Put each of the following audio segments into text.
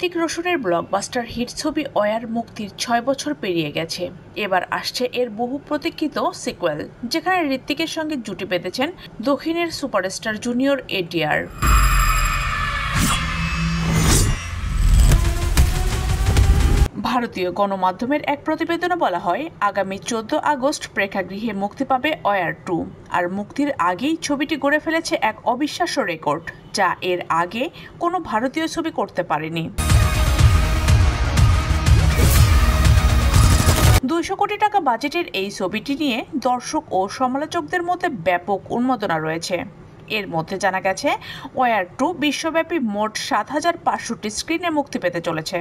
Hrithik রোশনের blockbuster hit ছবি war মুক্তির ৬ বছর পেরিয়ে গেছে। এবার আসছে এর বহু প্রতীক্ষিত সিক্যুয়েল, যেখানে ঋত্বিকের সঙ্গে জুটি বেঁধেছেন দক্ষিণের সুপারস্টার জুনিয়র এনটিআর। ভারতীয় গণমাধ্যমের এক প্রতিবেদনে বলা হয়, আগামী 14 আগস্ট প্রেক্ষাগৃহে মুক্তি পাবে ওয়ার 2। আর মুক্তির আগেই ছবিটি গড়ে ফেলেছে এক অবিশ্বাস্য রেকর্ড, যা এর আগে কোনো ভারতীয় ছবি করতে পারেনি। 200 কোটি টাকা বাজেটের এই ছবিটি নিয়ে দর্শক ও সমালোচকদের মধ্যে ব্যাপক উন্মাদনা রয়েছে। এর মধ্যে জানা গেছে, ওয়ার 2 বিশ্বব্যাপী মোট 7,500টি স্ক্রিনে মুক্তি পেতে চলেছে।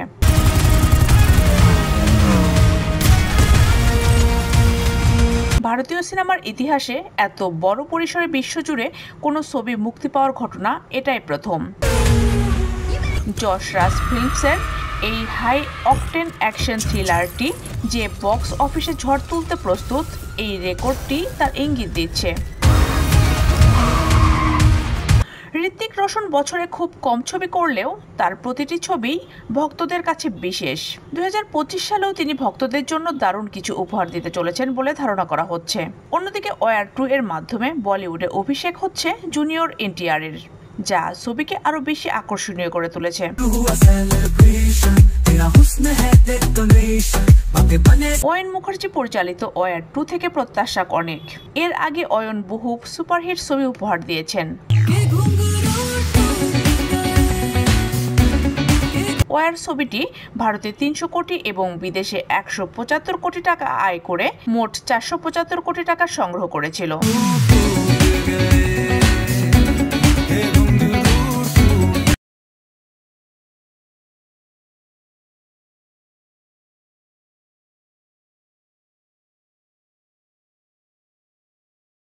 ভারতীয় সিনেমার ইতিহাসে এত বড় পরিসরে বিশ্বজুড়ে কোনো ছবি মুক্তি পাওয়ার ঘটনা এটাই প্রথম। যশ রাজ ফিল্মসের এই হাই অকটেন অ্যাকশন থ্রিলারটি যে বক্স অফিসে ঝড় তুলতে প্রস্তুত, এই রেকর্ডটি তার ইঙ্গিত দিচ্ছে। ঋত্বিক রোশন বছরে খুব কম ছবি করলেও তার প্রতিটি ছবি ভক্তদের কাছে বিশেষ। 2025 সালেও তিনি ভক্তদের জন্য দারুণ কিছু উপহার দিতে চলেছেন বলে ধারণা করা হচ্ছে। অন্যদিকে ওয়ার 2 এর মাধ্যমে বলিউডে অভিষেক হচ্ছে জুনিয়র এনটিআর এর, যা ছবিকে আরো বেশি আকর্ষণীয় করে তুলেছে। অয়ন মুখার্জি পরিচালিত ওয়ার 2 থেকে প্রত্যাশা অনেক। এর আগে অয়ন বহু সুপারহিট ছবি উপহার দিয়েছেন। ওয়ার ছবিটি ভারতে 300 কোটি এবং বিদেশে 175 কোটি টাকা আয় করে মোট 475 কোটি টাকা সংগ্রহ করেছিল।